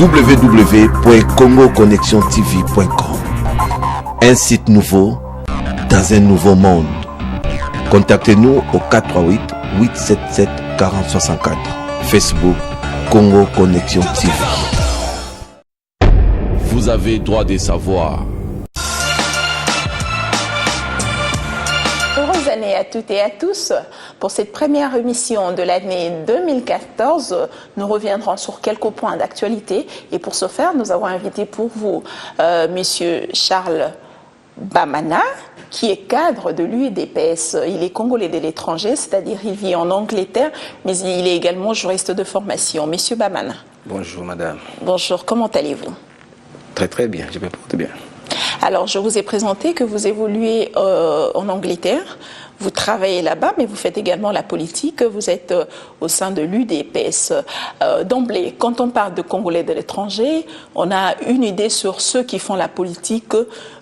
www.congoconnexiontv.com. Un site nouveau dans un nouveau monde. Contactez-nous au 438 877 4064. Facebook Congo Connexion TV. Vous avez droit de savoir. Heureuse année à toutes et à tous. Pour cette première émission de l'année 2014, nous reviendrons sur quelques points d'actualité. Et pour ce faire, nous avons invité pour vous Monsieur Charles Bamana, qui est cadre de l'UDPS. Il est congolais de l'étranger, c'est-à-dire il vit en Angleterre, mais il est également juriste de formation. Monsieur Bamana. Bonjour madame. Bonjour, comment allez-vous? Très très bien, je me porte bien. Alors, je vous ai présenté que vous évoluez en Angleterre, vous travaillez là-bas, mais vous faites également la politique, vous êtes au sein de l'UDPS. D'emblée, quand on parle de Congolais de l'étranger, on a une idée sur ceux qui font la politique,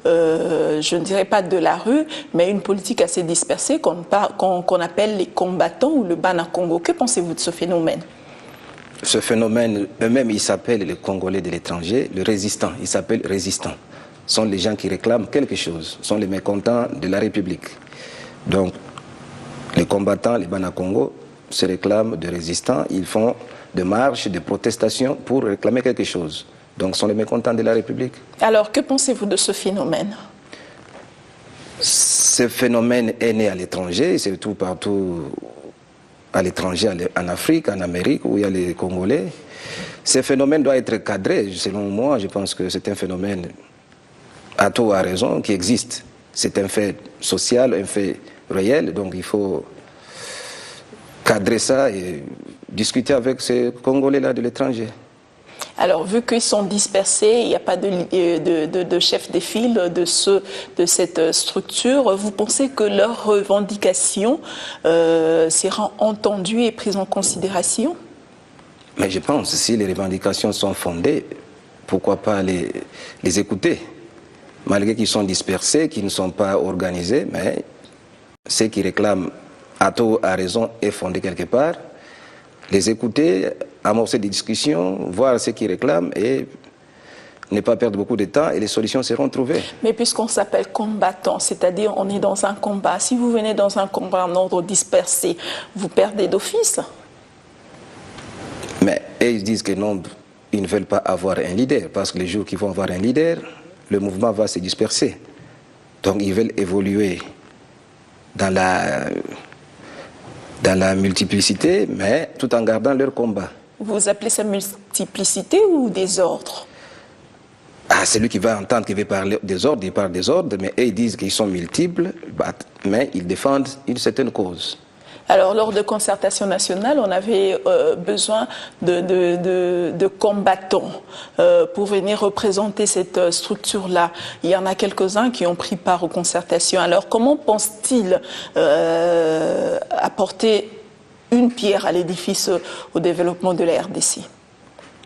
je ne dirais pas de la rue, mais une politique assez dispersée qu'on appelle les combattants ou le Bana Congo. Que pensez-vous de ce phénomène? Ce phénomène, eux-mêmes, ils s'appellent les Congolais de l'étranger, le résistant, ils s'appellent résistants. Sont les gens qui réclament quelque chose, sont les mécontents de la République. Donc, les combattants, les Bana Congo, se réclament de résistants, ils font des marches, des protestations pour réclamer quelque chose. Donc, sont les mécontents de la République. Alors, que pensez-vous de ce phénomène? Ce phénomène est né à l'étranger, surtout partout à l'étranger, en Afrique, en Amérique, où il y a les Congolais. Ce phénomène doit être cadré, selon moi, je pense que c'est un phénomène à tort ou à raison, qui existe. C'est un fait social, un fait réel, donc il faut cadrer ça et discuter avec ces Congolais-là de l'étranger. Alors, vu qu'ils sont dispersés, il n'y a pas de chef de file de cette structure, vous pensez que leurs revendications seront entendues et prises en considération? Mais je pense, si les revendications sont fondées, pourquoi pas les écouter? Malgré qu'ils sont dispersés, qu'ils ne sont pas organisés, mais ceux qui réclament à tort, à raison et fondés quelque part, les écouter, amorcer des discussions, voir ce qu'ils réclament et ne pas perdre beaucoup de temps et les solutions seront trouvées. Mais puisqu'on s'appelle combattant, c'est-à-dire on est dans un combat, si vous venez dans un combat en ordre dispersé, vous perdez d'office? Mais ils disent que non, ils ne veulent pas avoir un leader, parce que les jours qu'ils vont avoir un leader, le mouvement va se disperser. Donc ils veulent évoluer dans la multiplicité, mais tout en gardant leur combat. Vous appelez ça multiplicité ou désordre? Ah, celui qui va entendre qu'il veut parler des ordres, il parle des ordres, mais eux ils disent qu'ils sont multiples, mais ils défendent une certaine cause. Alors, lors de concertation nationale, on avait besoin de combattants pour venir représenter cette structure-là. Il y en a quelques-uns qui ont pris part aux concertations. Alors, comment pense-t-il apporter une pierre à l'édifice au développement de la RDC?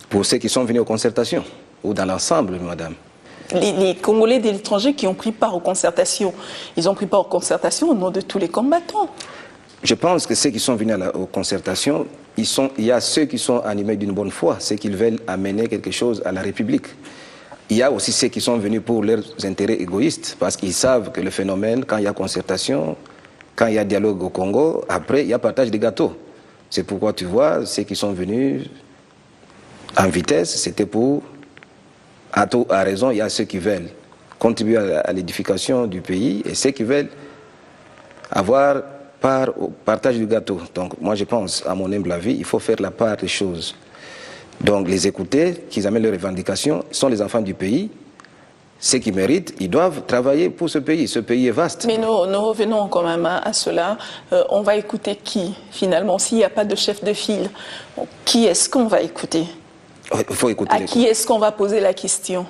Pour ceux qui sont venus aux concertations, ou dans l'ensemble, madame? Les Congolais de l'étranger qui ont pris part aux concertations, ils ont pris part aux concertations au nom de tous les combattants. Je pense que ceux qui sont venus aux concertations, il y a ceux qui sont animés d'une bonne foi, ceux qui veulent amener quelque chose à la République. Il y a aussi ceux qui sont venus pour leurs intérêts égoïstes, parce qu'ils savent que le phénomène, quand il y a concertation, quand il y a dialogue au Congo, après il y a partage des gâteaux. C'est pourquoi tu vois, ceux qui sont venus en vitesse, c'était pour, à tort, à raison, il y a ceux qui veulent contribuer à l'édification du pays et ceux qui veulent avoir part au partage du gâteau. Donc moi je pense, à mon humble avis, il faut faire la part des choses. Donc les écouter, qu'ils amènent leurs revendications, sont les enfants du pays. Ceux qui méritent, ils doivent travailler pour ce pays. Ce pays est vaste. Mais nous revenons quand même à cela. On va écouter qui, finalement, s'il n'y a pas de chef de file? Qui est-ce qu'on va écouter? Il faut écouter. À qui est-ce qu'on va poser la question?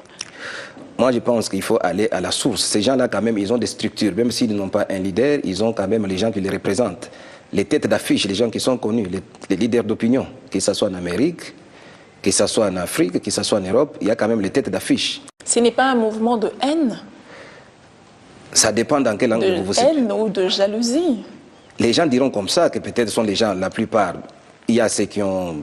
Moi, je pense qu'il faut aller à la source. Ces gens-là, quand même, ils ont des structures. Même s'ils n'ont pas un leader, ils ont quand même les gens qui les représentent. Les têtes d'affiche, les gens qui sont connus, les leaders d'opinion, que ce soit en Amérique, que ce soit en Afrique, que ce soit en Europe, il y a quand même les têtes d'affiche. Ce n'est pas un mouvement de haine? Ça dépend dans quel angle vous vous situez. De haine ou de jalousie? Les gens diront comme ça, que peut-être sont les gens, la plupart, il y a ceux qui ont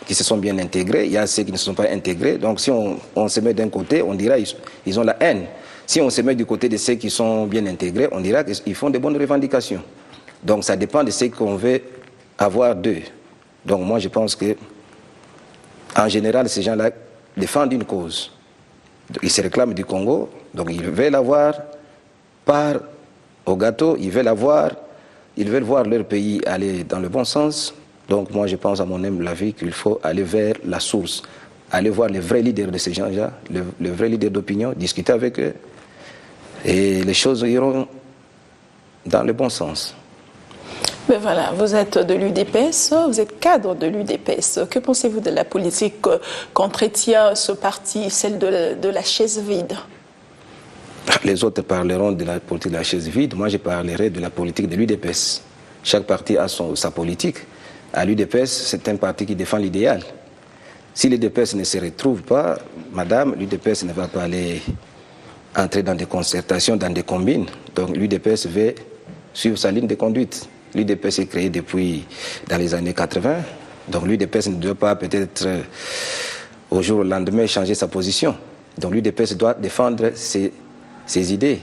qui se sont bien intégrés, il y a ceux qui ne se sont pas intégrés. Donc si on se met d'un côté, on dira qu'ils ont la haine. Si on se met du côté de ceux qui sont bien intégrés, on dira qu'ils font de bonnes revendications. Donc ça dépend de ce qu'on veut avoir d'eux. Donc moi je pense que, en général, ces gens-là défendent une cause. Ils se réclament du Congo, donc ils veulent avoir part au gâteau, ils veulent voir leur pays aller dans le bon sens. Donc moi je pense, à mon humble avis, qu'il faut aller vers la source, aller voir les vrais leaders de ces gens-là, les vrais leaders d'opinion, discuter avec eux, et les choses iront dans le bon sens. Ben voilà, vous êtes de l'UDPS, vous êtes cadre de l'UDPS. Que pensez-vous de la politique qu'entretient ce parti, celle de la chaise vide? Les autres parleront de la politique de la chaise vide, moi je parlerai de la politique de l'UDPS. Chaque parti a sa politique. À l'UDPS, c'est un parti qui défend l'idéal. Si l'UDPS ne se retrouve pas, madame, l'UDPS ne va pas aller entrer dans des concertations, dans des combines. Donc l'UDPS veut suivre sa ligne de conduite. L'UDPS est créé dans les années 80. Donc l'UDPS ne doit pas peut-être au jour au lendemain changer sa position. Donc l'UDPS doit défendre ses idées.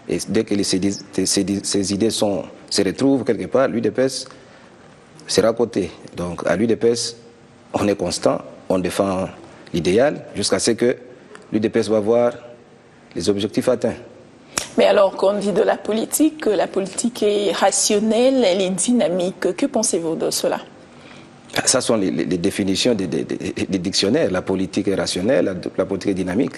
Et dès que ces idées se retrouvent quelque part, l'UDPS sera à côté. Donc à l'UDPS, on est constant, on défend l'idéal jusqu'à ce que l'UDPS va voir les objectifs atteints. Mais alors qu'on dit de la politique est rationnelle, elle est dynamique. Que pensez-vous de cela? Ça sont les définitions des dictionnaires. La politique est rationnelle, la politique est dynamique.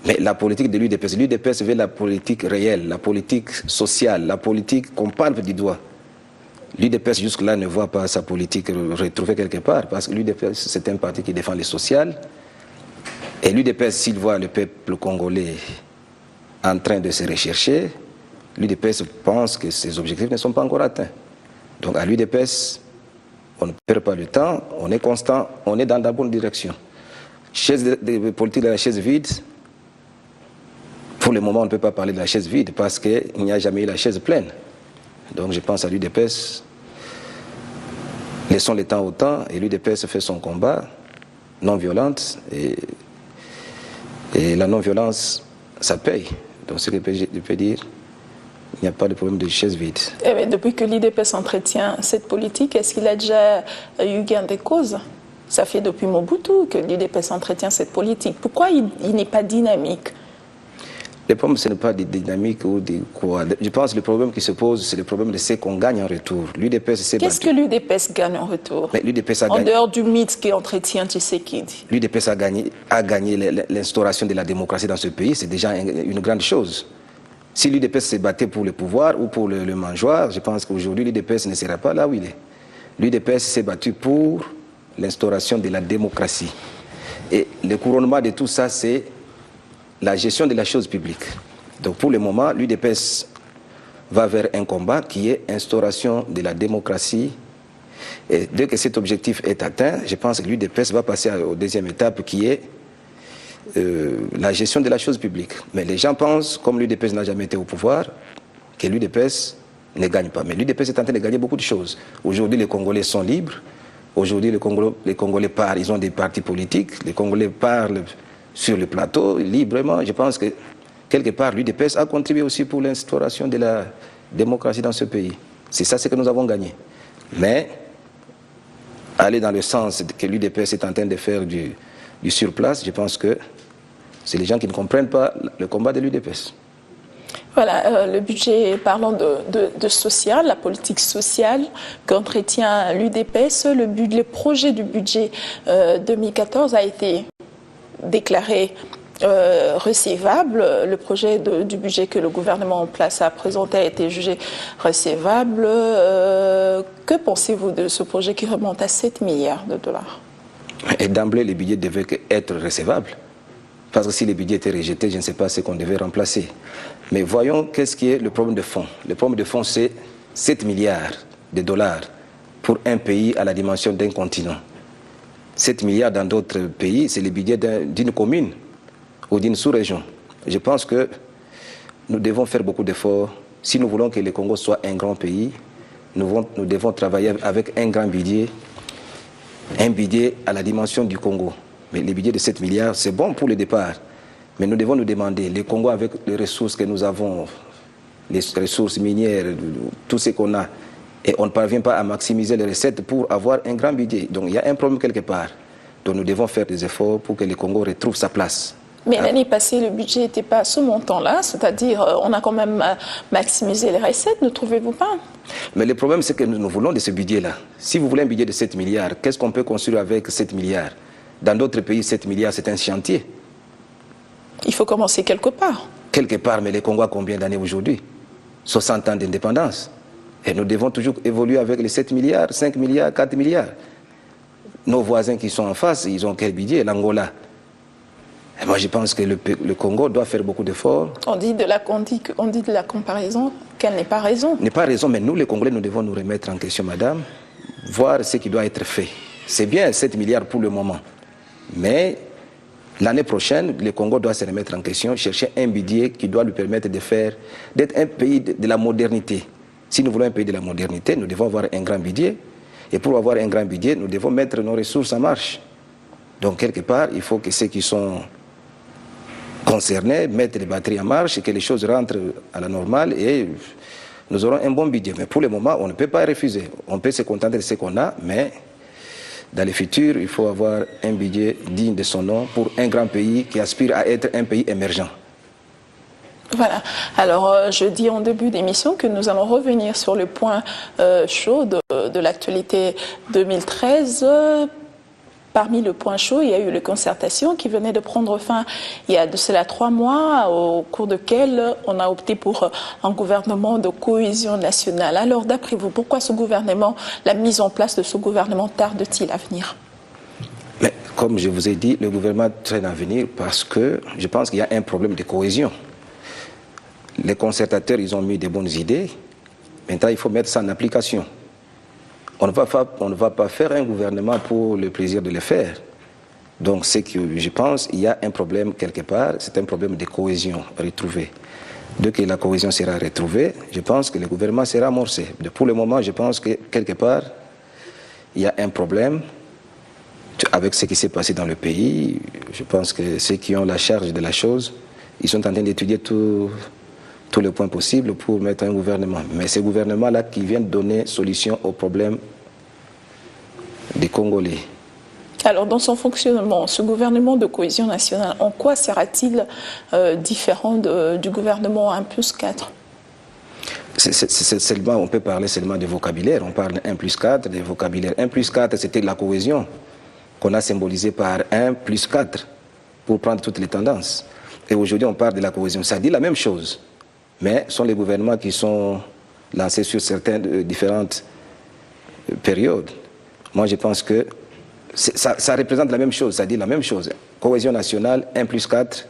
Mais la politique de l'UDPS, l'UDPS veut la politique réelle, la politique sociale, la politique qu'on parle du doigt. L'UDPS jusque-là ne voit pas sa politique retrouvée quelque part, parce que l'UDPS c'est un parti qui défend le social. Et l'UDPS, s'il voit le peuple congolais en train de se rechercher, l'UDPS pense que ses objectifs ne sont pas encore atteints. Donc à l'UDPS, on ne perd pas le temps, on est constant, on est dans la bonne direction. Politique de la chaise vide, pour le moment on ne peut pas parler de la chaise vide parce qu'il n'y a jamais eu la chaise pleine. Donc je pense à l'UDPS, laissons le temps au temps, et l'UDPS fait son combat non-violente, et la non-violence, ça paye. Donc ce que je peux dire, il n'y a pas de problème de chaise vide. Eh bien, depuis que l'UDPS entretient cette politique, est-ce qu'il a déjà eu gain de cause? Ça fait depuis Mobutu que l'UDPS entretient cette politique. Pourquoi il n'est pas dynamique? Le problème, ce n'est pas des dynamiques ou des quoi. Je pense que le problème qui se pose, c'est le problème de ce qu'on gagne en retour. L'UDPS s'est battu. Qu'est-ce que l'UDPS gagne en retour? L'UDPS a en gagné. Dehors du mythe qui entretient Tshisekedi. L'UDPS a gagné l'instauration de la démocratie dans ce pays, c'est déjà une grande chose. Si l'UDPS s'est battu pour le pouvoir ou pour le mangeoire, je pense qu'aujourd'hui l'UDPS ne sera pas là où il est. L'UDPS s'est battu pour l'instauration de la démocratie. Et le couronnement de tout ça, c'est la gestion de la chose publique. Donc pour le moment, l'UDPS va vers un combat qui est instauration de la démocratie. Et dès que cet objectif est atteint, je pense que l'UDPS va passer aux deuxième étape qui est la gestion de la chose publique. Mais les gens pensent, comme l'UDPS n'a jamais été au pouvoir, que l'UDPS ne gagne pas. Mais l'UDPS est en train de gagner beaucoup de choses. Aujourd'hui, les Congolais sont libres. Aujourd'hui, les Congolais parlent, ils ont des partis politiques. Les Congolais parlent sur le plateau librement. Je pense que quelque part, l'UDPS a contribué aussi pour l'instauration de la démocratie dans ce pays. C'est ça ce que nous avons gagné. Mais aller dans le sens que l'UDPS est en train de faire du surplace, je pense que c'est les gens qui ne comprennent pas le combat de l'UDPS. Voilà, le budget, parlons de social, la politique sociale qu'entretient l'UDPS, le projet du budget 2014 a été déclaré recevable. Le projet du budget que le gouvernement en place a présenté a été jugé recevable. Que pensez-vous de ce projet qui remonte à 7 milliards de dollars? Et d'emblée, les budgets devaient être recevables. Parce que si les budgets étaient rejetés, je ne sais pas ce qu'on devait remplacer. Mais voyons qu'est-ce qui est le problème de fond. Le problème de fond, c'est 7 milliards de dollars pour un pays à la dimension d'un continent. 7 milliards dans d'autres pays, c'est le budget d'une commune ou d'une sous-région. Je pense que nous devons faire beaucoup d'efforts. Si nous voulons que le Congo soit un grand pays, nous devons travailler avec un grand budget un budget à la dimension du Congo. Mais le budget de 7 milliards, c'est bon pour le départ. Mais nous devons nous demander, le Congo avec les ressources que nous avons, les ressources minières, tout ce qu'on a, et on ne parvient pas à maximiser les recettes pour avoir un grand budget. Donc il y a un problème quelque part. Donc nous devons faire des efforts pour que le Congo retrouve sa place. Mais l'année passée, le budget n'était pas à ce montant-là, c'est-à-dire on a quand même maximisé les recettes, ne trouvez-vous pas? Mais le problème, c'est que nous voulons de ce budget-là. Si vous voulez un budget de 7 milliards, qu'est-ce qu'on peut construire avec 7 milliards? Dans d'autres pays, 7 milliards, c'est un chantier. Il faut commencer quelque part. Quelque part, mais le Congo a combien d'années aujourd'hui? 60 ans d'indépendance. Et nous devons toujours évoluer avec les 7 milliards, 5 milliards, 4 milliards. Nos voisins qui sont en face, ils ont quel budget? L'Angola. Et moi, je pense que le Congo doit faire beaucoup d'efforts. On dit de la comparaison qu'elle n'est pas raison. N'est pas raison, mais nous, les Congolais, nous devons nous remettre en question, madame, voir ce qui doit être fait. C'est bien 7 milliards pour le moment. Mais l'année prochaine, le Congo doit se remettre en question, chercher un budget qui doit lui permettre d'être un pays de la modernité. Si nous voulons un pays de la modernité, nous devons avoir un grand budget. Et pour avoir un grand budget, nous devons mettre nos ressources en marche. Donc, quelque part, il faut que ceux qui sont concernés mettent les batteries en marche et que les choses rentrent à la normale et nous aurons un bon budget. Mais pour le moment, on ne peut pas refuser. On peut se contenter de ce qu'on a, mais dans le futur, il faut avoir un budget digne de son nom pour un grand pays qui aspire à être un pays émergent. Voilà. Alors, je dis en début d'émission que nous allons revenir sur le point chaud de l'actualité 2013. Parmi le point chaud, il y a eu les concertations qui venaient de prendre fin il y a de cela 3 mois, au cours desquelles on a opté pour un gouvernement de cohésion nationale. Alors, d'après vous, pourquoi la mise en place de ce gouvernement tarde-t-il à venir? Mais comme je vous ai dit, le gouvernement traîne à venir parce que je pense qu'il y a un problème de cohésion. Les concertateurs, ils ont mis des bonnes idées. Maintenant, il faut mettre ça en application. On ne va pas faire un gouvernement pour le plaisir de le faire. Donc, c'est que je pense qu'il y a un problème quelque part, c'est un problème de cohésion retrouvée. Dès que la cohésion sera retrouvée, je pense que le gouvernement sera amorcé. Pour le moment, je pense que quelque part, il y a un problème avec ce qui s'est passé dans le pays. Je pense que ceux qui ont la charge de la chose, ils sont en train d'étudier tous les points possibles pour mettre un gouvernement. Mais ce gouvernement-là qui vient donner solution aux problèmes des Congolais. Alors, dans son fonctionnement, ce gouvernement de cohésion nationale, en quoi sera-t-il différent du gouvernement 1+4? Seulement, on peut parler seulement de vocabulaire. On parle de 1+4, de vocabulaire. 1+4, c'était la cohésion qu'on a symbolisée par 1+4 pour prendre toutes les tendances. Et aujourd'hui, on parle de la cohésion. Ça dit la même chose. Mais ce sont les gouvernements qui sont lancés sur certaines différentes périodes. Moi, je pense que ça représente la même chose, ça dit la même chose. Cohésion nationale, 1+4,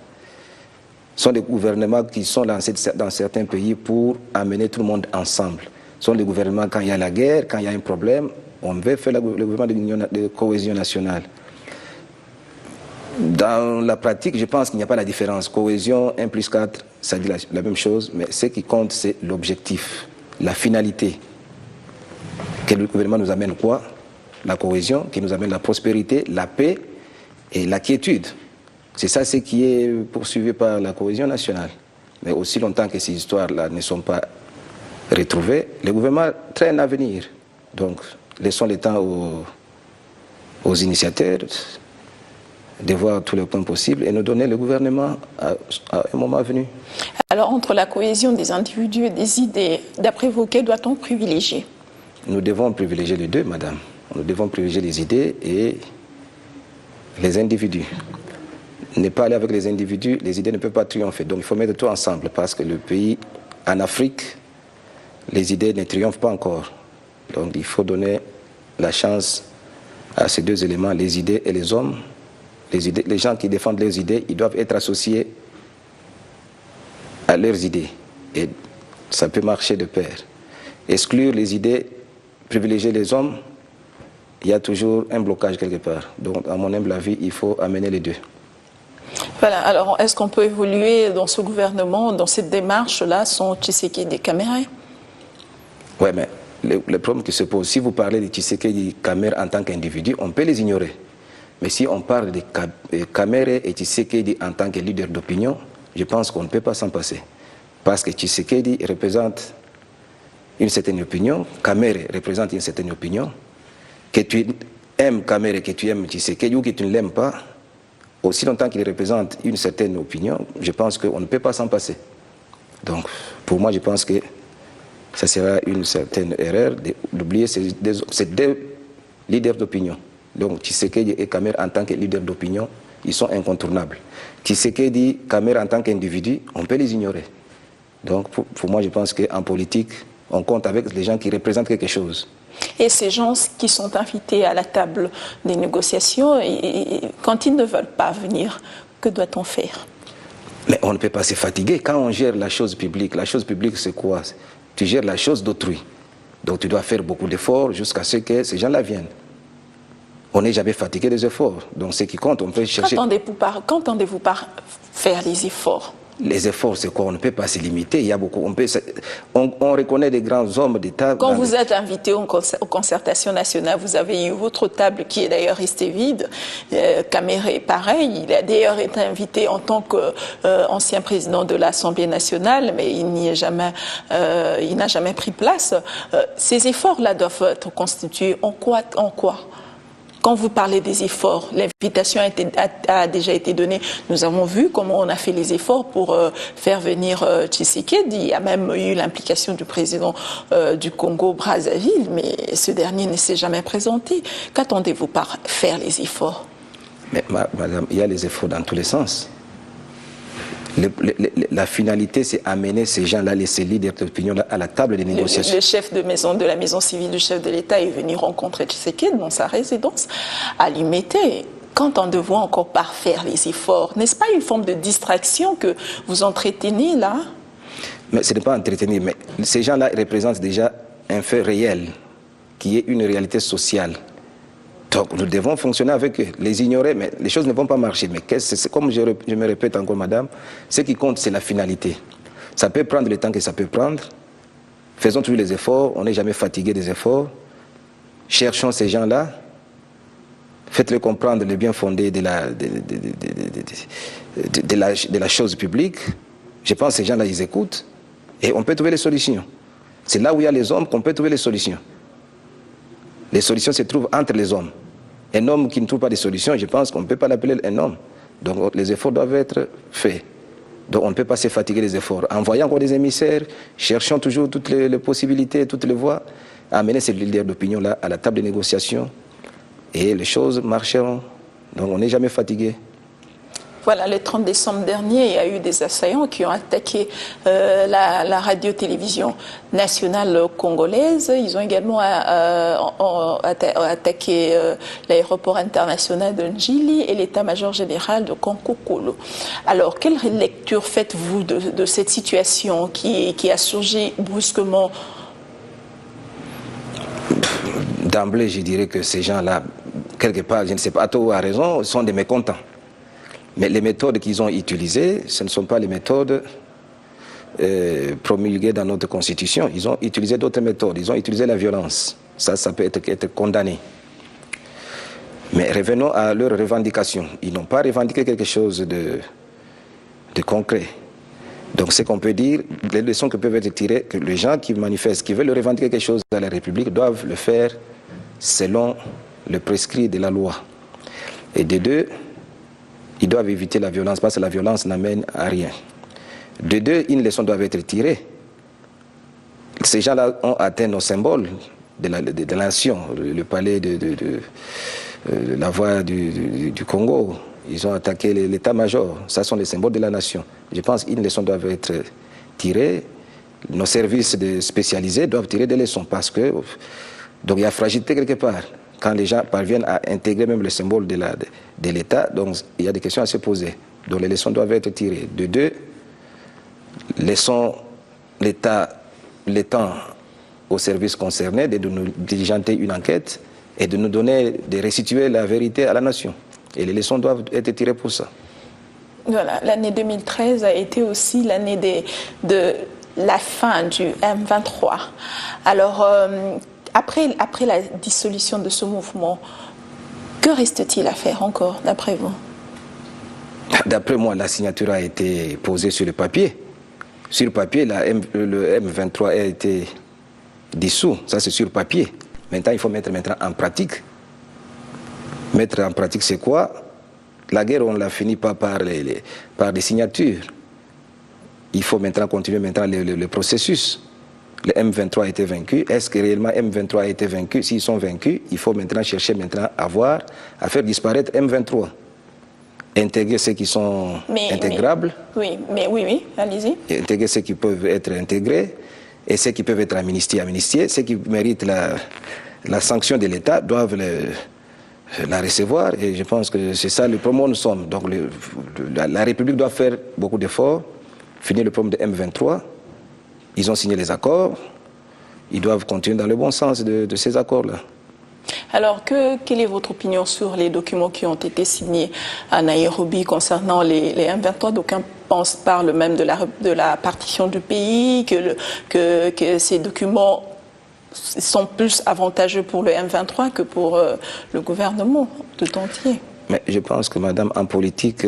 sont des gouvernements qui sont lancés dans certains pays pour amener tout le monde ensemble. Ce sont des gouvernements, quand il y a la guerre, quand il y a un problème, on veut faire le gouvernement de cohésion nationale. Dans la pratique, je pense qu'il n'y a pas la différence. Cohésion, 1+4, ça dit la même chose, mais ce qui compte, c'est l'objectif, la finalité. Que le gouvernement nous amène quoi? La cohésion, qui nous amène la prospérité, la paix et la quiétude. C'est ça ce qui est poursuivi par la cohésion nationale. Mais aussi longtemps que ces histoires-là ne sont pas retrouvées, le gouvernement traîne à venir. Donc, laissons le temps aux initiateurs de voir tous les points possibles et nous donner le gouvernement à un moment venu. Alors, entre la cohésion des individus et des idées, d'après vous, que doit-on privilégier? Nous devons privilégier les deux, madame. Nous devons privilégier les idées et les individus. Ne pas aller avec les individus, les idées ne peuvent pas triompher. Donc il faut mettre tout ensemble parce que le pays, en Afrique, les idées ne triomphent pas encore. Donc il faut donner la chance à ces deux éléments, les idées et les hommes. Les gens qui défendent leurs idées, ils doivent être associés à leurs idées. Et ça peut marcher de pair. Exclure les idées, privilégier les hommes, il y a toujours un blocage quelque part. Donc, à mon humble avis, il faut amener les deux. Voilà, alors est-ce qu'on peut évoluer dans ce gouvernement, dans cette démarche-là, sans Tshisekedi Caméré? Oui, mais le problème qui se pose, si vous parlez de Tshisekedi Kamere en tant qu'individu, on peut les ignorer. Mais si on parle de Kamere et Tshisekedi en tant que leader d'opinion, je pense qu'on ne peut pas s'en passer. Parce que Tshisekedi représente une certaine opinion, Kamere représente une certaine opinion. Que tu aimes Kamere, que tu aimes Tshisekedi ou que tu ne l'aimes pas, aussi longtemps qu'il représente une certaine opinion, je pense qu'on ne peut pas s'en passer. Donc, pour moi, je pense que ça sera une certaine erreur d'oublier ces deux leaders d'opinion. Donc, Tshisekedi et Kamere en tant que leaders d'opinion, ils sont incontournables. Tshisekedi, Kamere en tant qu'individu, on peut les ignorer. Donc, pour moi, je pense qu'en politique, on compte avec les gens qui représentent quelque chose. Et ces gens qui sont invités à la table des négociations, quand ils ne veulent pas venir, que doit-on faire? Mais on ne peut pas se fatiguer. Quand on gère la chose publique c'est quoi? Tu gères la chose d'autrui. Donc tu dois faire beaucoup d'efforts jusqu'à ce que ces gens-là viennent. On n'est jamais fatigué des efforts. Donc ce qui compte, on peut chercher... Qu'entendez-vous par faire les efforts? Les efforts, c'est quoi? On ne peut pas se limiter. Il y a beaucoup. On reconnaît des grands hommes d'État. Quand vous êtes invité aux concertations nationales, vous avez eu votre table qui est d'ailleurs restée vide. Kamere, pareil. Il a d'ailleurs été invité en tant qu'ancien président de l'Assemblée nationale, mais il n'a jamais pris place. Ces efforts-là doivent être constitués en quoi? Quand vous parlez des efforts, l'invitation a déjà été donnée. Nous avons vu comment on a fait les efforts pour faire venir Tshisekedi. Il y a même eu l'implication du président du Congo-Brazzaville, mais ce dernier ne s'est jamais présenté. Qu'attendez-vous par faire les efforts? Mais madame, il y a les efforts dans tous les sens. La finalité, c'est amener ces gens-là, ces leaders d'opinion à la table des négociations. Le chef de la maison civile du chef de l'État est venu rencontrer Tshisekedi dans sa résidence à Limete. Qu'entendez-vous encore par faire les efforts? N'est-ce pas une forme de distraction que vous entretenez là? Mais ce n'est pas entretenir, mais ces gens-là représentent déjà un fait réel, qui est une réalité sociale. Donc nous devons fonctionner avec eux, les ignorer, mais les choses ne vont pas marcher. Mais comme je me répète encore, madame, ce qui compte, c'est la finalité. Ça peut prendre le temps que ça peut prendre. Faisons tous les efforts, on n'est jamais fatigué des efforts. Cherchons ces gens-là. Faites-le comprendre le bien fondé de la chose publique. Je pense que ces gens-là, ils écoutent. Et on peut trouver les solutions. C'est là où il y a les hommes qu'on peut trouver les solutions. Les solutions se trouvent entre les hommes. Un homme qui ne trouve pas de solution, je pense qu'on ne peut pas l'appeler un homme. Donc les efforts doivent être faits. Donc on ne peut pas se fatiguer des efforts. Envoyons encore des émissaires, cherchons toujours toutes les possibilités, toutes les voies, amener ces leaders d'opinion-là à la table de négociation et les choses marcheront. Donc on n'est jamais fatigué. Voilà, le 30 décembre dernier, il y a eu des assaillants qui ont attaqué la radio-télévision nationale congolaise. Ils ont également attaqué l'aéroport international de Njili et l'état-major général de Kankokolo. Alors, quelle lecture faites-vous de cette situation qui a surgi brusquement? D'emblée, je dirais que ces gens-là, quelque part, je ne sais pas, à tort ou à raison, sont des mécontents. Mais les méthodes qu'ils ont utilisées, ce ne sont pas les méthodes promulguées dans notre Constitution. Ils ont utilisé d'autres méthodes. Ils ont utilisé la violence. Ça peut être condamné. Mais revenons à leurs revendications. Ils n'ont pas revendiqué quelque chose de concret. Donc ce qu'on peut dire, les leçons que peuvent être tirées, que les gens qui manifestent, qui veulent revendiquer quelque chose à la République, doivent le faire selon le prescrit de la loi. Et de deux, ils doivent éviter la violence parce que la violence n'amène à rien. De deux, une leçon doit être tirée. Ces gens-là ont atteint nos symboles de la nation, le palais de la voix du Congo. Ils ont attaqué l'état-major. Ça sont les symboles de la nation. Je pense qu'une leçon doit être tirée. Nos services spécialisés doivent tirer des leçons parce que donc il y a fragilité quelque part. Quand les gens parviennent à intégrer même le symbole de l'État, donc il y a des questions à se poser. Donc les leçons doivent être tirées. De deux, laissons l'État aux services concernés de nous diligenter une enquête et de nous donner, de restituer la vérité à la nation. Et les leçons doivent être tirées pour ça. Voilà, l'année 2013 a été aussi l'année la fin du M23. Alors, après la dissolution de ce mouvement, que reste-t-il à faire encore, d'après vous? D'après moi, la signature a été posée sur le papier. Sur le papier, le M23 a été dissous. Ça, c'est sur le papier. Maintenant, il faut mettre en pratique. Mettre en pratique, c'est quoi? La guerre, on ne la finit pas par des signatures. Il faut maintenant continuer le processus. Le M23 a été vaincu. Est-ce que réellement M23 a été vaincu? S'ils sont vaincus, il faut maintenant chercher à faire disparaître M23. Intégrer ceux qui sont intégrables. Oui, allez-y. Intégrer ceux qui peuvent être intégrés et ceux qui peuvent être amnistiés. Ceux qui méritent la sanction de l'État doivent la recevoir. Et je pense que c'est ça le problème où nous sommes. Donc la République doit faire beaucoup d'efforts, finir le problème de M23. Ils ont signé les accords. Ils doivent continuer dans le bon sens de ces accords-là. Alors, quelle est votre opinion sur les documents qui ont été signés à Nairobi concernant les M23? D'aucuns parlent même de la partition du pays, que ces documents sont plus avantageux pour le M23 que pour le gouvernement tout entier. Mais je pense que, madame, en politique,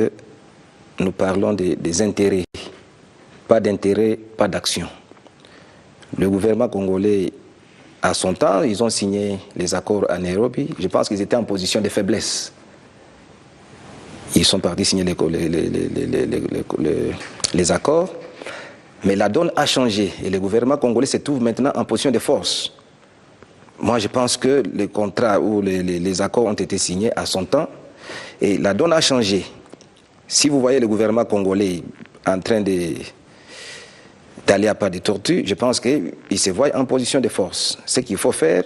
nous parlons des intérêts. Pas d'intérêt, pas d'action. Le gouvernement congolais, à son temps, ils ont signé les accords à Nairobi. Je pense qu'ils étaient en position de faiblesse. Ils sont partis signer les accords. Mais la donne a changé et le gouvernement congolais se trouve maintenant en position de force. Moi, je pense que les contrats ou les accords ont été signés à son temps et la donne a changé. Si vous voyez le gouvernement congolais en train d'aller à pas de tortue, je pense qu'il se voit en position de force. Ce qu'il faut faire,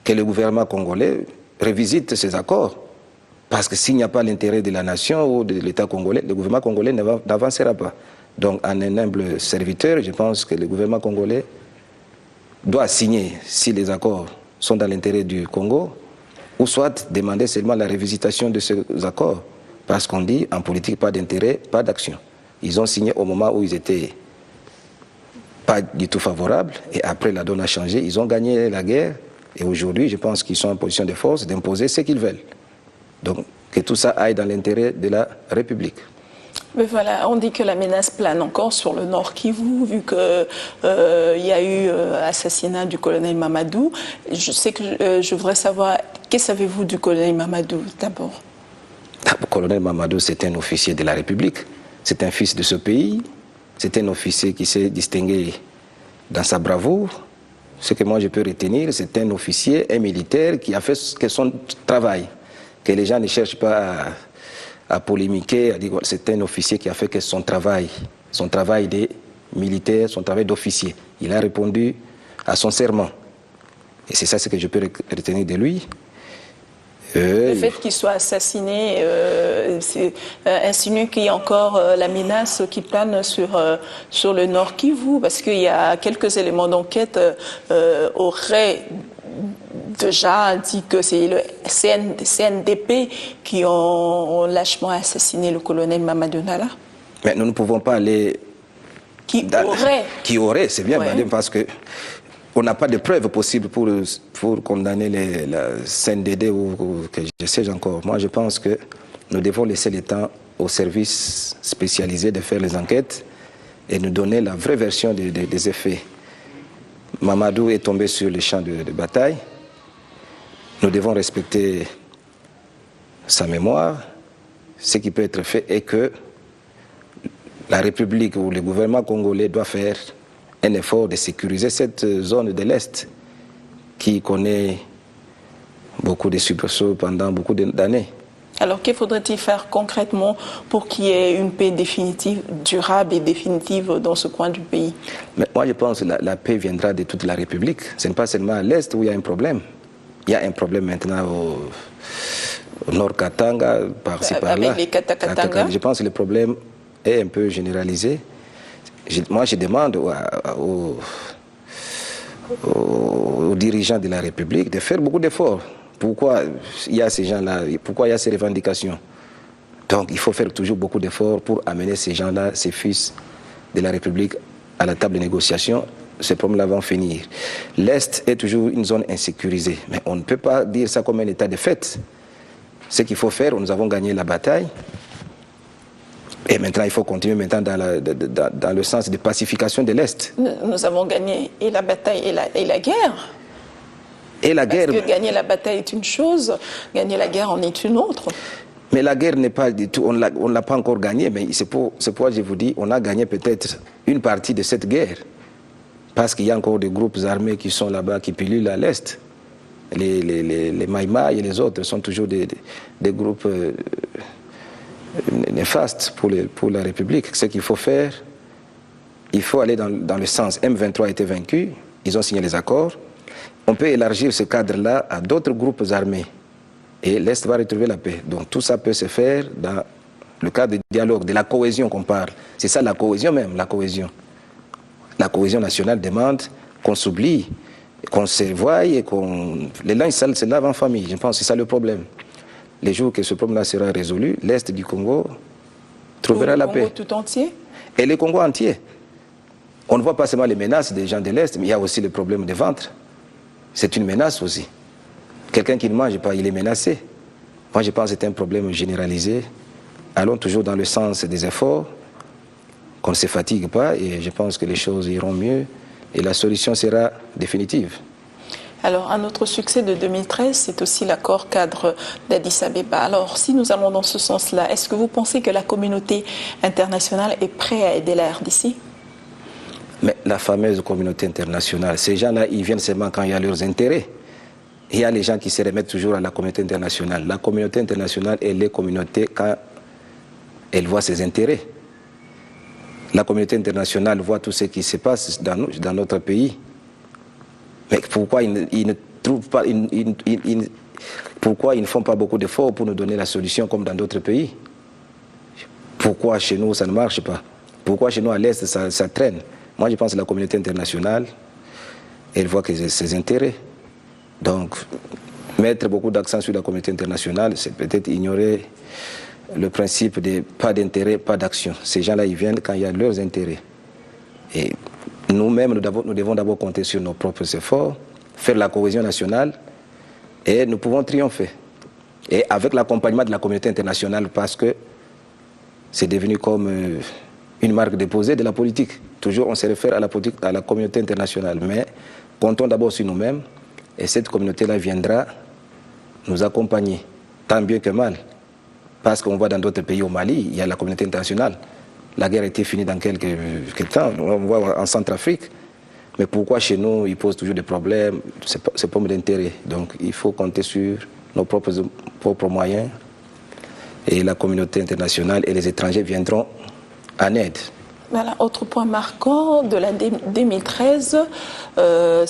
que le gouvernement congolais revisite ces accords. Parce que s'il n'y a pas l'intérêt de la nation ou de l'État congolais, le gouvernement congolais n'avancera pas. Donc, en un humble serviteur, je pense que le gouvernement congolais doit signer, si les accords sont dans l'intérêt du Congo, ou soit demander seulement la révisitation de ces accords. Parce qu'on dit, en politique, pas d'intérêt, pas d'action. Ils ont signé au moment où ils étaient pas du tout favorables, et après la donne a changé, ils ont gagné la guerre, et aujourd'hui, je pense qu'ils sont en position de force d'imposer ce qu'ils veulent. Donc, que tout ça aille dans l'intérêt de la République. Mais voilà, on dit que la menace plane encore sur le Nord Kivu, vu qu'il y a eu assassinat du colonel Mamadou. Je voudrais savoir, qu'est-ce que savez-vous du colonel Mamadou, d'abord? Le colonel Mamadou, c'est un officier de la République, c'est un fils de ce pays, c'est un officier qui s'est distingué dans sa bravoure. Ce que moi je peux retenir, c'est un officier, un militaire qui a fait son travail, que les gens ne cherchent pas à polémiquer, à dire c'est un officier qui a fait que son travail de militaire, son travail d'officier. Il a répondu à son serment. Et c'est ça ce que je peux retenir de lui. Le fait qu'il soit assassiné insinue qu'il y a encore la menace qui plane sur le Nord Kivu, parce qu'il y a quelques éléments d'enquête auraient déjà dit que c'est le CNDP qui ont lâchement assassiné le colonel Mamadou Nala. Mais nous ne pouvons pas aller... Qui aurait, c'est bien, ouais. Madame, parce que on n'a pas de preuves possibles pour condamner la CNDD ou que je sais encore. Moi, je pense que nous devons laisser le temps aux services spécialisés de faire les enquêtes et nous donner la vraie version des effets. Mamadou est tombé sur le champ de bataille. Nous devons respecter sa mémoire. Ce qui peut être fait est que la République ou le gouvernement congolais doit faire un effort de sécuriser cette zone de l'Est qui connaît beaucoup de soubresauts pendant beaucoup d'années. Alors, que faudrait-il faire concrètement pour qu'il y ait une paix définitive, durable et définitive dans ce coin du pays? Mais moi, je pense que la paix viendra de toute la République. Ce n'est pas seulement à l'Est où il y a un problème. Il y a un problème maintenant au Nord Katanga, par-ci, par-là. Avec les Kata-Katanga. Je pense que le problème est un peu généralisé. Moi, je demande aux dirigeants de la République de faire beaucoup d'efforts. Pourquoi il y a ces gens-là? Pourquoi il y a ces revendications? Donc, il faut faire toujours beaucoup d'efforts pour amener ces gens-là, ces fils de la République, à la table de négociation, ces problèmes-là vont finir. L'Est est toujours une zone insécurisée, mais on ne peut pas dire ça comme un état de fait. Ce qu'il faut faire, nous avons gagné la bataille, et maintenant il faut continuer maintenant dans le sens de pacification de l'Est. Nous avons gagné et la bataille et la guerre. Et la guerre... Parce que gagner la bataille est une chose, gagner la guerre en est une autre. Mais la guerre n'est pas du tout, on ne l'a pas encore gagnée, mais c'est pourquoi je vous dis, on a gagné peut-être une partie de cette guerre. Parce qu'il y a encore des groupes armés qui sont là-bas, qui pilulent à l'Est. Les Maïmaï et les autres sont toujours des groupes néfastes pour la République. Ce qu'il faut faire, il faut aller dans le sens. M23 a été vaincu, ils ont signé les accords. On peut élargir ce cadre-là à d'autres groupes armés. Et l'Est va retrouver la paix. Donc tout ça peut se faire dans le cadre du dialogue, de la cohésion qu'on parle. C'est ça la cohésion même, la cohésion. La cohésion nationale demande qu'on s'oublie, qu'on se voie et qu'on... Les linges sales se lavent en famille. Je pense que c'est ça le problème. Les jours que ce problème-là sera résolu, l'Est du Congo trouvera la paix. Le Congo tout entier? Et le Congo entier. On ne voit pas seulement les menaces des gens de l'Est, mais il y a aussi le problème des ventres. C'est une menace aussi. Quelqu'un qui ne mange pas, il est menacé. Moi, je pense que c'est un problème généralisé. Allons toujours dans le sens des efforts, qu'on ne se fatigue pas, et je pense que les choses iront mieux, et la solution sera définitive. Alors, un autre succès de 2013, c'est aussi l'accord cadre d'Addis Abeba. Alors, si nous allons dans ce sens-là, est-ce que vous pensez que la communauté internationale est prête à aider la RDC? Mais la fameuse communauté internationale, ces gens-là, ils viennent seulement quand il y a leurs intérêts. Il y a les gens qui se remettent toujours à la communauté internationale. La communauté internationale, elle est communauté quand elle voit ses intérêts. La communauté internationale voit tout ce qui se passe dans notre pays. Mais pourquoi ils ne trouvent pas, pourquoi ils ne font pas beaucoup d'efforts pour nous donner la solution comme dans d'autres pays? Pourquoi chez nous ça ne marche pas? Pourquoi chez nous à l'Est ça traîne? Moi je pense que la communauté internationale, elle voit que ses intérêts. Donc mettre beaucoup d'accent sur la communauté internationale, c'est peut-être ignorer le principe de pas d'intérêt, pas d'action. Ces gens-là, ils viennent quand il y a leurs intérêts. Et nous-mêmes, nous devons d'abord compter sur nos propres efforts, faire la cohésion nationale, et nous pouvons triompher. Et avec l'accompagnement de la communauté internationale, parce que c'est devenu comme une marque déposée de la politique. Toujours, on se réfère à la politique, à la communauté internationale. Mais comptons d'abord sur nous-mêmes, et cette communauté-là viendra nous accompagner, tant bien que mal. Parce qu'on voit dans d'autres pays, au Mali, il y a la communauté internationale. La guerre a été finie dans quelques temps, on voit en Centrafrique. Mais pourquoi chez nous, ils posent toujours des problèmes? C'est pas d'intérêt. Donc il faut compter sur nos propres moyens. Et la communauté internationale et les étrangers viendront en aide. Voilà, autre point marquant de l'année 2013, le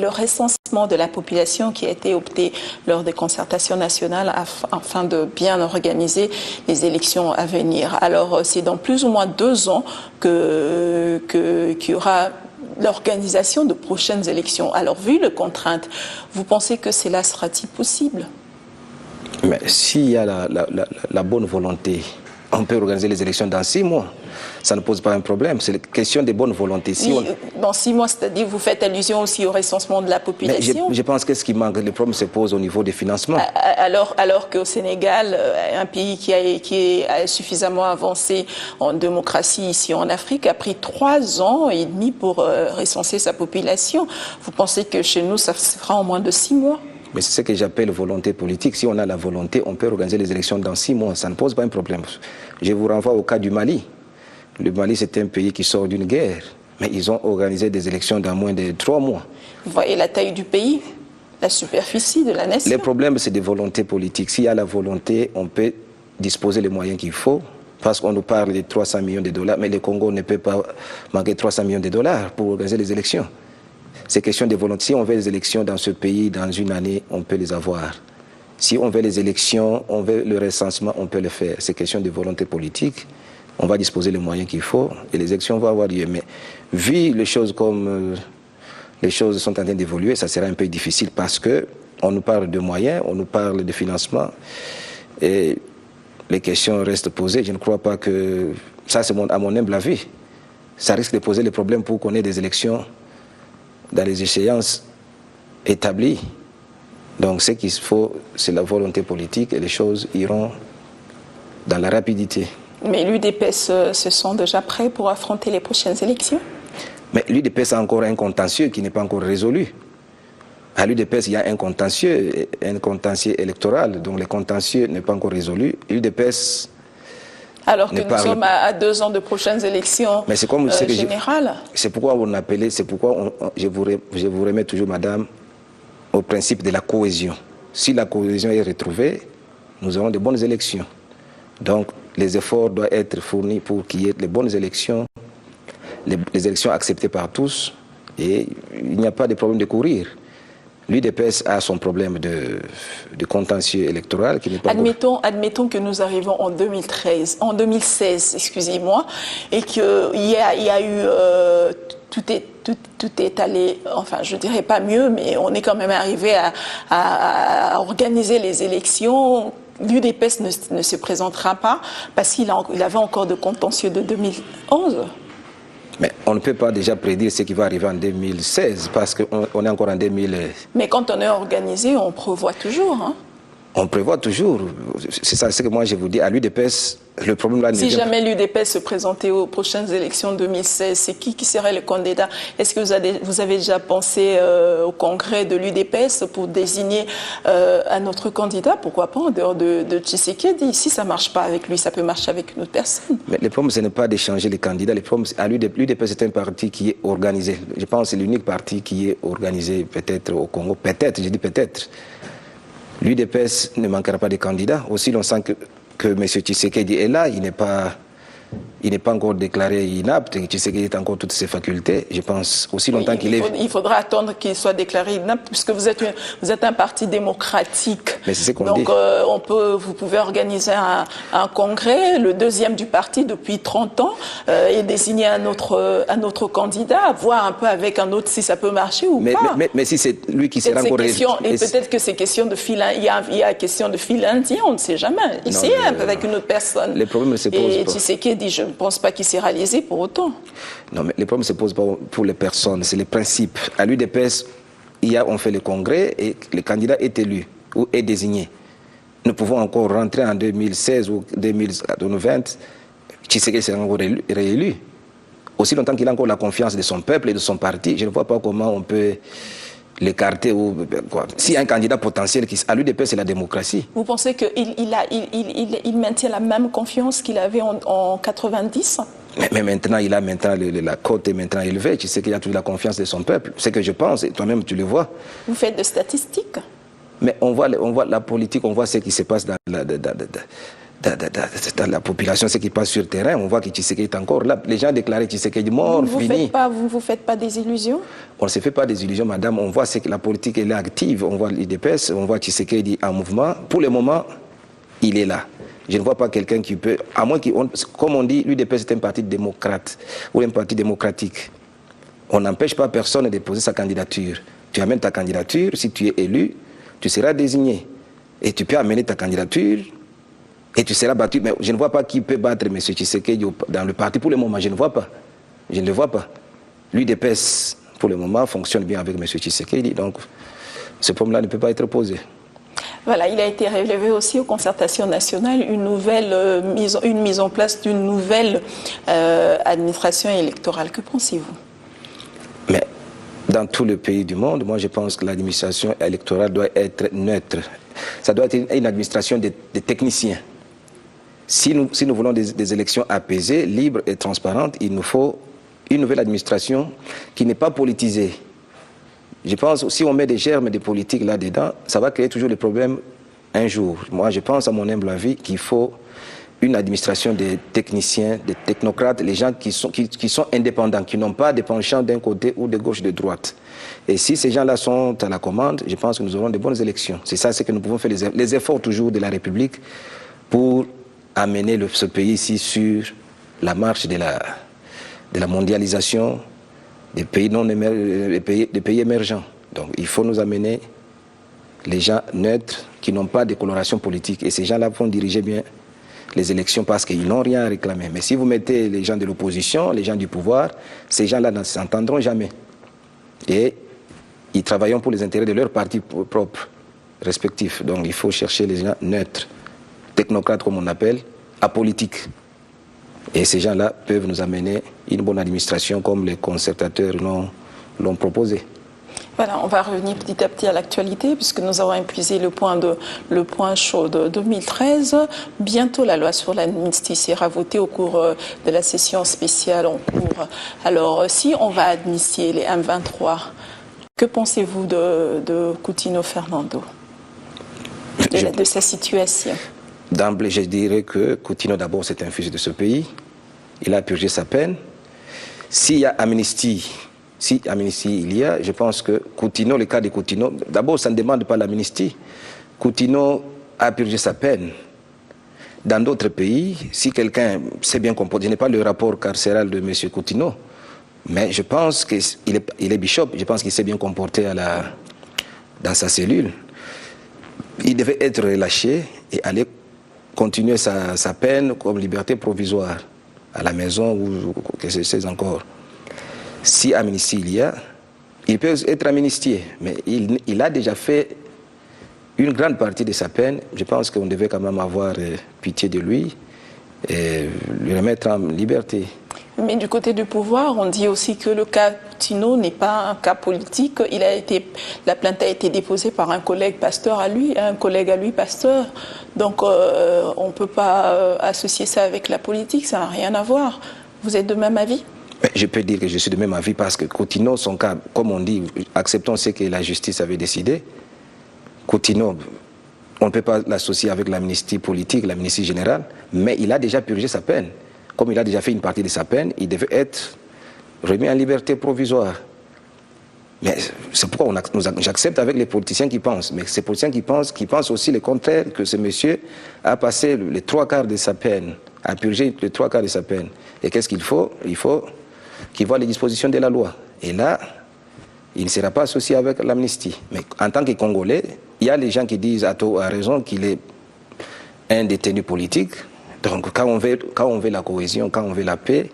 recensement de la population qui a été opté lors des concertations nationales afin de bien organiser les élections à venir. Alors, c'est dans plus ou moins 2 ans qu'il y aura l'organisation de prochaines élections. Alors, vu les contraintes, vous pensez que cela sera-t-il possible? Mais s'il y a la bonne volonté, on peut organiser les élections dans 6 mois. Ça ne pose pas un problème. C'est une question de bonne volonté. Dans 6 mois, c'est-à-dire vous faites allusion aussi au recensement de la population. Je pense que ce qui manque, le problème se pose au niveau des financements. Alors qu'au Sénégal, un pays qui est suffisamment avancé en démocratie ici en Afrique, a pris 3 ans et demi pour recenser sa population. Vous pensez que chez nous, ça se fera en moins de 6 mois? Mais c'est ce que j'appelle volonté politique. Si on a la volonté, on peut organiser les élections dans 6 mois. Ça ne pose pas un problème. Je vous renvoie au cas du Mali. Le Mali, c'est un pays qui sort d'une guerre. Mais ils ont organisé des élections dans moins de 3 mois. Vous voyez la taille du pays, la superficie de la nation. Le problème, c'est des volontés politiques. S'il y a la volonté, on peut disposer les moyens qu'il faut. Parce qu'on nous parle de 300 millions de dollars. Mais le Congo ne peut pas manquer 300 millions de dollars pour organiser les élections. C'est question de volonté. Si on veut les élections dans ce pays, dans une année, on peut les avoir. Si on veut les élections, on veut le recensement, on peut le faire. C'est question de volonté politique. On va disposer les moyens qu'il faut et les élections vont avoir lieu. Mais vu les choses comme les choses sont en train d'évoluer, ça sera un peu difficile parce qu'on nous parle de moyens, on nous parle de financement. Et les questions restent posées. Je ne crois pas que... Ça, c'est à mon humble avis. Ça risque de poser les problèmes pour qu'on ait des élections dans les échéances établies. Donc, ce qu'il faut, c'est la volonté politique et les choses iront dans la rapidité. Mais l'UDPS se sent déjà prêt pour affronter les prochaines élections? Mais l'UDPS a encore un contentieux qui n'est pas encore résolu. À l'UDPS, il y a un contentieux électoral, donc le contentieux n'est pas encore résolu. L'UDPS... Alors que nous sommes à 2 ans de prochaines élections générales. C'est pourquoi on appelait, je vous remets toujours, madame, au principe de la cohésion. Si la cohésion est retrouvée, nous aurons de bonnes élections. Donc, les efforts doivent être fournis pour qu'il y ait de bonnes élections, les élections acceptées par tous, et il n'y a pas de problème de courir. L'UDPS a son problème de contentieux électoral qui n'est pas... Admettons que nous arrivons en 2016, excusez-moi, et qu'il y a eu... tout est allé, enfin je dirais pas mieux, mais on est quand même arrivé à organiser les élections. L'UDPS ne se présentera pas parce qu'il avait encore de contentieux de 2011. Mais on ne peut pas déjà prédire ce qui va arriver en 2016 parce qu'on est encore en 2000. Mais quand on est organisé, on prévoit toujours. Hein? On prévoit toujours. C'est ça, c'est que moi je vous dis, à l'UDPS, le problème là... Si jamais l'UDPS se présentait aux prochaines élections 2016, c'est qui serait le candidat? Est-ce que vous avez déjà pensé au congrès de l'UDPS pour désigner un autre candidat? Pourquoi pas en dehors de Tshisekedi? Si ça ne marche pas avec lui, ça peut marcher avec une autre personne. Mais le problème, ce n'est pas d'échanger les candidats. Le problème, à l'UDPS, c'est un parti qui est organisé. Je pense que c'est l'unique parti qui est organisé peut-être au Congo. Peut-être, je dis peut-être. L'UDPS ne manquera pas de candidats. Aussi longtemps que M. Tshisekedi est là, il n'est pas encore déclaré inapte. Tshisekedi est encore toutes ses facultés. Je pense aussi longtemps qu'il est... Il faudra attendre qu'il soit déclaré inapte, puisque vous êtes un parti démocratique. Mais c'est ce qu'on dit. Donc vous pouvez organiser un congrès, le deuxième du parti depuis 30 ans, et désigner un autre candidat, voir un peu avec un autre si ça peut marcher ou pas. Mais si c'est lui qui sera encore... Et peut-être que c'est question de fil, il y a question de fil indien, on ne sait jamais. Essayez avec une autre personne. Les problèmes ne se posent pas. Tshisekedi, je ne pense pas qu'il s'est lésé pour autant. Non, mais les problèmes ne se posent pas pour les personnes, c'est les principes. À l'UDPS, on fait le congrès et le candidat est élu ou est désigné. Nous pouvons encore rentrer en 2016 ou 2020, Tshisekedi sera encore réélu. Aussi longtemps qu'il a encore la confiance de son peuple et de son parti, je ne vois pas comment on peut l'écarter ou quoi. S'il y a un candidat potentiel à l'UDPS, c'est la démocratie. Vous pensez qu'il maintient la même confiance qu'il avait en 90? Mais maintenant, la cote est maintenant élevée. Tu sais qu'il y a toute la confiance de son peuple. C'est ce que je pense, et toi-même tu le vois. Vous faites des statistiques? Mais on voit la politique, on voit ce qui se passe dans la population, ce qui passe sur le terrain. On voit que Tshisekedi est encore là. Les gens déclarent Tshisekedi mort, fini. Vous ne vous faites pas des illusions? On ne se fait pas des illusions, madame. On voit que la politique elle est active. On voit l'UDPS, on voit Tshisekedi en mouvement. Pour le moment, il est là. Je ne vois pas quelqu'un qui peut... À moins comme on dit, l'UDPS est un parti démocrate ou un parti démocratique. On n'empêche pas personne de déposer sa candidature. Tu amènes ta candidature, si tu es élu, tu seras désigné. Et tu peux amener ta candidature et tu seras battu. Mais je ne vois pas qui peut battre M. Tshisekedi dans le parti. Pour le moment, je ne vois pas. Je ne le vois pas. L'UDPS, pour le moment, fonctionne bien avec M. Tshisekedi. Donc, ce problème-là ne peut pas être posé. Voilà, il a été relevé aussi aux concertations nationales une mise en place d'une nouvelle administration électorale. Que pensez-vous? Mais dans tous les pays du monde, moi je pense que l'administration électorale doit être neutre. Ça doit être une administration de techniciens. Si nous voulons des élections apaisées, libres et transparentes, il nous faut une nouvelle administration qui n'est pas politisée. Je pense que si on met des germes de politique là-dedans, ça va créer toujours des problèmes un jour. Moi, je pense, à mon humble avis, qu'il faut une administration de techniciens, de technocrates, les gens qui sont indépendants, qui n'ont pas de penchant d'un côté ou de gauche ou de droite. Et si ces gens-là sont à la commande, je pense que nous aurons de bonnes élections. C'est ça, c'est que nous pouvons faire les efforts toujours de la République pour amener ce pays ici sur la marche de la mondialisation des pays des pays émergents. Donc il faut nous amener les gens neutres qui n'ont pas de coloration politique. Et ces gens-là vont diriger bien les élections parce qu'ils n'ont rien à réclamer. Mais si vous mettez les gens de l'opposition, les gens du pouvoir, ces gens-là ne s'entendront jamais. Et ils travaillent pour les intérêts de leur parti propre, respectif. Donc il faut chercher les gens neutres, technocrates comme on appelle, apolitiques. Et ces gens-là peuvent nous amener une bonne administration comme les concertateurs l'ont proposé. Voilà, on va revenir petit à petit à l'actualité puisque nous avons épuisé le point chaud de 2013. Bientôt, la loi sur l'amnistie sera votée au cours de la session spéciale en cours. Alors, si on va amnistier les M23, que pensez-vous de Coutinho Fernando, de sa situation? D'emblée, je dirais que Coutinho, d'abord, c'est un fils de ce pays. Il a purgé sa peine. S'il y a amnistie, il y a, je pense que Coutinho, le cas de Coutinho, d'abord, ça ne demande pas l'amnistie. Coutinho a purgé sa peine. Dans d'autres pays, si quelqu'un s'est bien comporté, je n'ai pas le rapport carcéral de M. Coutinho, mais je pense qu'il est bishop, je pense qu'il s'est bien comporté dans sa cellule. Il devait être relâché et aller continuer sa peine comme liberté provisoire à la maison ou que c'est encore. Si amnistie il y a, il peut être amnistié, mais il a déjà fait une grande partie de sa peine. Je pense qu'on devait quand même avoir pitié de lui et le remettre en liberté. Mais du côté du pouvoir, on dit aussi que le cas Coutinho n'est pas un cas politique. La plainte a été déposée par un collègue pasteur à lui, pasteur. Donc on ne peut pas associer ça avec la politique, ça n'a rien à voir. Vous êtes de même avis ? Je peux dire que je suis de même avis parce que Coutinho, son cas, comme on dit, acceptons ce que la justice avait décidé. Coutinho, on ne peut pas l'associer avec l'amnistie politique, l'amnistie générale, mais il a déjà purgé sa peine. Comme il a déjà fait une partie de sa peine, il devait être remis en liberté provisoire. Mais c'est pourquoi j'accepte avec les politiciens qui pensent. Mais ces politiciens qui pensent aussi le contraire, que ce monsieur a passé les 3/4 de sa peine, a purgé les 3/4 de sa peine. Et qu'est-ce qu'il faut ? Il faut qu'il voit les dispositions de la loi. Et là, il ne sera pas associé avec l'amnistie. Mais en tant que Congolais, il y a les gens qui disent à raison qu'il est un détenu politique. Donc quand on veut la cohésion, quand on veut la paix,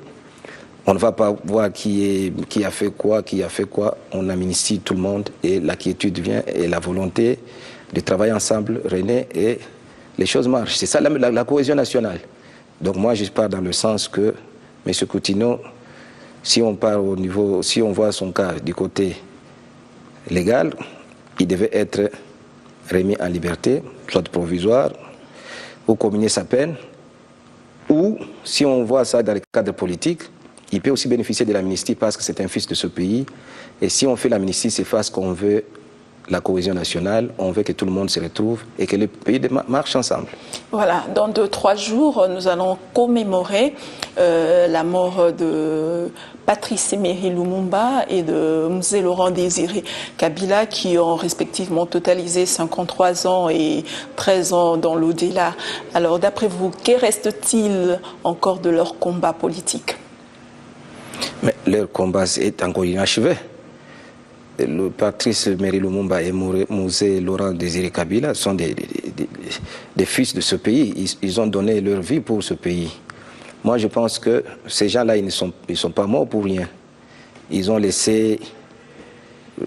on ne va pas voir qui a fait quoi, on amnistie tout le monde et la quiétude vient et la volonté de travailler ensemble renaît et les choses marchent. C'est ça la cohésion nationale. Donc moi je pars dans le sens que M. Coutinho, si on voit son cas du côté légal, il devait être remis en liberté, soit provisoire, ou commuer sa peine, ou si on voit ça dans le cadre politique, il peut aussi bénéficier de l'amnistie parce que c'est un fils de ce pays. Et si on fait l'amnistie, c'est parce qu'on veut la cohésion nationale, on veut que tout le monde se retrouve et que le pays marche ensemble. Voilà, dans 2-3 jours, nous allons commémorer la mort de Patrice Emery Lumumba et de Mzee Laurent Désiré Kabila qui ont respectivement totalisé 53 ans et 13 ans dans l'au-delà. Alors d'après vous, que reste-t-il encore de leur combat politique ? Mais leur combat est encore inachevé. Le Patrice Emery Lumumba et Mzee Laurent Désiré Kabila sont des fils de ce pays. Ils ont donné leur vie pour ce pays. Moi, je pense que ces gens-là, ils ne sont pas morts pour rien. Ils ont laissé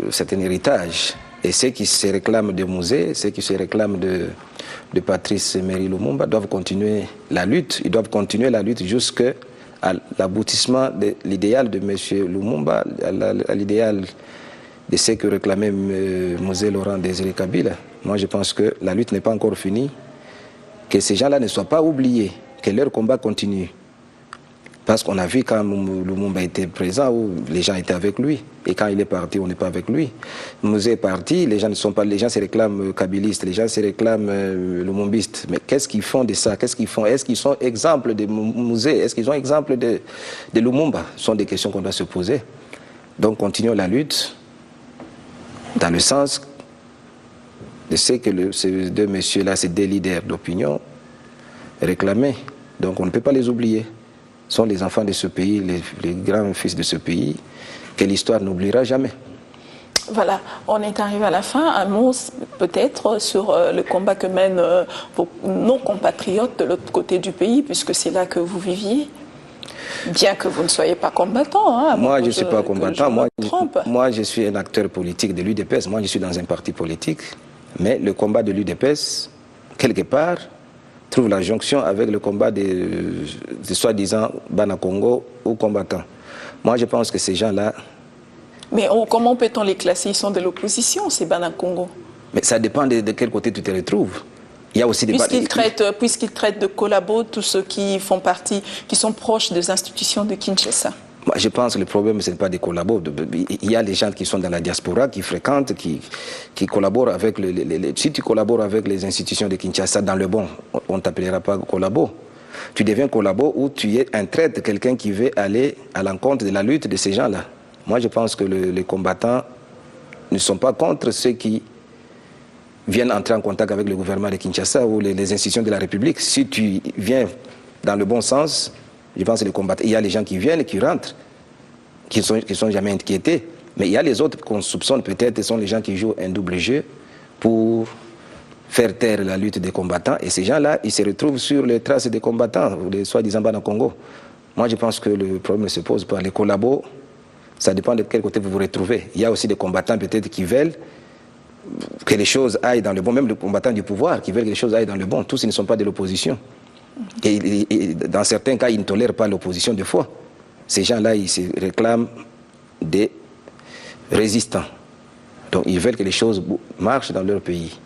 certain héritage. Et ceux qui se réclament de Mzee, ceux qui se réclament de Patrice Emery Lumumba doivent continuer la lutte. Ils doivent continuer la lutte jusqu'à l'aboutissement de l'idéal de M. Lumumba, à l'idéal de ce que réclamait Mzee Laurent Désiré Kabila. Moi, je pense que la lutte n'est pas encore finie, que ces gens-là ne soient pas oubliés, que leur combat continue. Parce qu'on a vu quand Lumumba était présent, où les gens étaient avec lui. Et quand il est parti, on n'est pas avec lui. Mzee est parti, les gens se réclament kabilistes, les gens se réclament lumumbistes. Mais qu'est-ce qu'ils font de ça? Qu'est-ce qu'ils font? Est-ce qu'ils sont exemples de Mzee? Est-ce qu'ils sont exemples de Lumumba? Ce sont des questions qu'on doit se poser. Donc continuons la lutte dans le sens de ce que ces deux messieurs-là, ces deux leaders d'opinion, réclamaient. Donc on ne peut pas les oublier. Ce sont les enfants de ce pays, les grands fils de ce pays, que l'histoire n'oubliera jamais. Voilà, on est arrivé à la fin. Un mot peut-être sur le combat que mènent nos compatriotes de l'autre côté du pays, puisque c'est là que vous viviez. Bien que vous ne soyez pas combattant. Hein, moi, je ne suis pas combattant. Moi, je suis un acteur politique de l'UDPS. Moi, je suis dans un parti politique. Mais le combat de l'UDPS, quelque part, trouve la jonction avec le combat des soi-disant Banakongo ou combattants. Moi, je pense que ces gens-là... Mais comment peut-on les classer? Ils sont de l'opposition, ces Banakongo. Mais ça dépend de quel côté tu te retrouves. Il y a aussi des puisqu'ils traitent de collabos tous ceux qui font partie, qui sont proches des institutions de Kinshasa. Moi, je pense que le problème, ce n'est pas des collabos. Il y a des gens qui sont dans la diaspora, qui fréquentent, qui collaborent avec si tu collabores avec les institutions de Kinshasa dans le bon, on ne t'appellera pas collabo. Tu deviens collabo ou tu es un traître, quelqu'un qui veut aller à l'encontre de la lutte de ces gens-là. Moi, je pense que les combattants ne sont pas contre ceux qui viennent entrer en contact avec le gouvernement de Kinshasa ou les institutions de la République. Si tu viens dans le bon sens, je pense que les combattants, il y a les gens qui viennent et qui rentrent, qui ne sont jamais inquiétés. Mais il y a les autres qu'on soupçonne peut-être, ce sont les gens qui jouent un double jeu pour faire taire la lutte des combattants. Et ces gens-là, ils se retrouvent sur les traces des combattants, les soi-disant Banakongo. Moi, je pense que le problème ne se pose pas. Les collabos, ça dépend de quel côté vous vous retrouvez. Il y a aussi des combattants peut-être qui veulent que les choses aillent dans le bon, même les combattants du pouvoir qui veulent que les choses aillent dans le bon. Tous ils ne sont pas de l'opposition. Et dans certains cas, ils ne tolèrent pas l'opposition de foi. Ces gens-là, ils se réclament des résistants. Donc ils veulent que les choses marchent dans leur pays.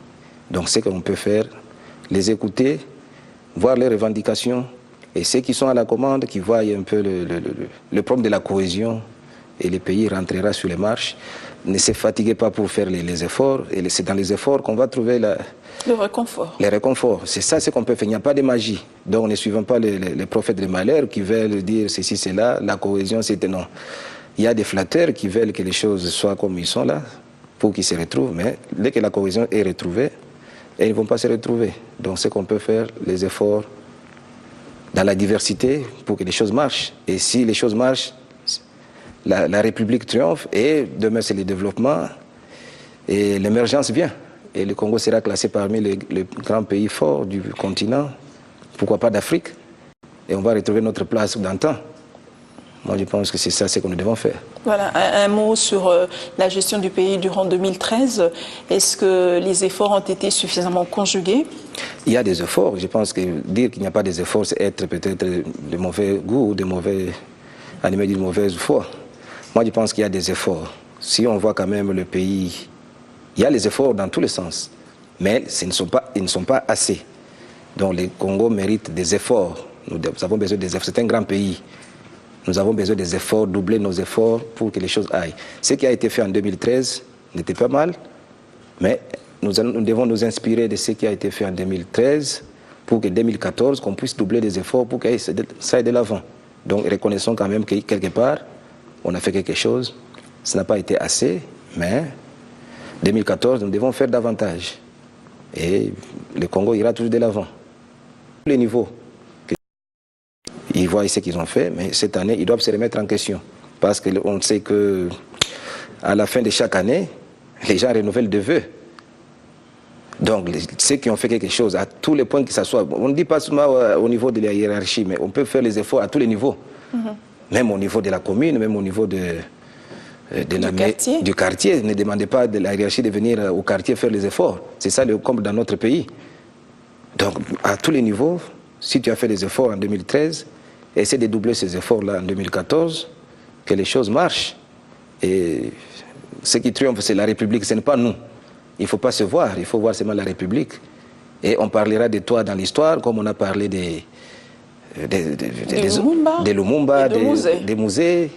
Donc c'est qu'on peut faire, les écouter, voir les revendications, et ceux qui sont à la commande, qui voient un peu le problème de la cohésion, et le pays rentrera sur les marches. Ne se fatiguez pas pour faire les efforts, et c'est dans les efforts qu'on va trouver le réconfort. Le réconfort, c'est ça ce qu'on peut faire, il n'y a pas de magie. Donc ne suivons pas les prophètes de malheur qui veulent dire ceci, cela, la cohésion, c'était non. Il y a des flatteurs qui veulent que les choses soient comme ils sont là, pour qu'ils se retrouvent, mais dès que la cohésion est retrouvée, ils ne vont pas se retrouver. Donc ce qu'on peut faire, les efforts dans la diversité pour que les choses marchent. Et si les choses marchent, la République triomphe et demain c'est le développement et l'émergence vient. Et le Congo sera classé parmi les grands pays forts du continent, pourquoi pas d'Afrique. Et on va retrouver notre place d'antan. Moi je pense que c'est ça ce que nous devons faire. Voilà, un mot sur la gestion du pays durant 2013. Est-ce que les efforts ont été suffisamment conjugués? Il y a des efforts. Je pense que dire qu'il n'y a pas des efforts, c'est être peut-être de mauvais goût ou de mauvais animé d'une mauvaise foi. Moi, je pense qu'il y a des efforts. Si on voit quand même le pays, il y a les efforts dans tous les sens, mais ils ne sont pas assez. Donc, le Congo mérite des efforts. Nous avons besoin des efforts. C'est un grand pays. Nous avons besoin des efforts, doubler nos efforts pour que les choses aillent. Ce qui a été fait en 2013 n'était pas mal, mais nous devons nous inspirer de ce qui a été fait en 2013 pour que 2014, qu'on puisse doubler des efforts pour que ça aille de l'avant. Donc, reconnaissons quand même que quelque part, on a fait quelque chose. Ça n'a pas été assez, mais 2014, nous devons faire davantage. Et le Congo ira toujours de l'avant. Les niveaux, ils voient ce qu'ils ont fait, mais cette année, ils doivent se remettre en question. Parce qu'on sait qu'à la fin de chaque année, les gens renouvellent de vœux. Donc, ceux qui ont fait quelque chose, à tous les points que ce soit, on ne dit pas seulement au niveau de la hiérarchie, mais on peut faire les efforts à tous les niveaux. Même au niveau de la commune, même au niveau du quartier. Ne demandez pas de la hiérarchie de venir au quartier faire les efforts. C'est ça le comble dans notre pays. Donc, à tous les niveaux, si tu as fait des efforts en 2013, essaie de doubler ces efforts-là en 2014, que les choses marchent. Et ce qui triomphe, c'est la République, ce n'est pas nous. Il ne faut pas se voir, il faut voir seulement la République. Et on parlera de toi dans l'histoire, comme on a parlé des Lumumba, des musées.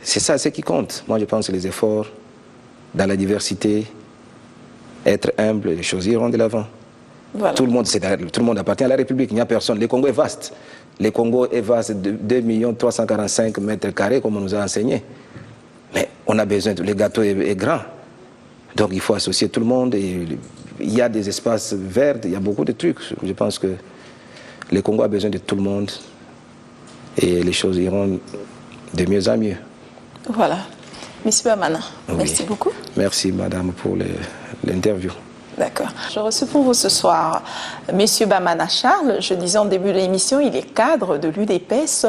C'est ça ce qui compte. Moi, je pense que les efforts dans la diversité, être humble, les choses iront de l'avant. Voilà. Tout le monde appartient à la République, il n'y a personne. Le Congo est vaste. Le Congo est vaste de 2 345 mètres carrés, comme on nous a enseigné. Mais on a besoin, le gâteau est grand. Donc il faut associer tout le monde. Et il y a des espaces verts, il y a beaucoup de trucs. Je pense que le Congo a besoin de tout le monde. Et les choses iront de mieux en mieux. Voilà. Monsieur Bamana, oui. Merci beaucoup. Merci, madame, pour l'interview. D'accord. Je reçois pour vous ce soir M. Bamana Charles. Je disais en début de l'émission, il est cadre de l'UDPS,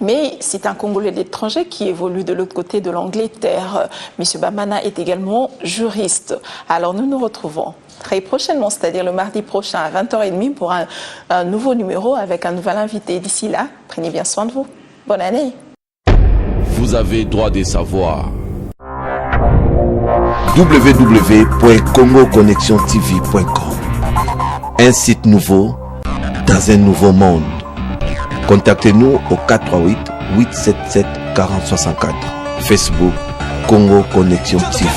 mais c'est un Congolais d'étranger qui évolue de l'autre côté de l'Angleterre. M. Bamana est également juriste. Alors nous nous retrouvons très prochainement, c'est-à-dire le mardi prochain à 20h30 pour un nouveau numéro avec un nouvel invité. D'ici là, prenez bien soin de vous. Bonne année. Vous avez droit de savoir. www.congoconnexiontv.com. Un site nouveau dans un nouveau monde. Contactez-nous au 438 877 4064. Facebook Congo Connexion TV.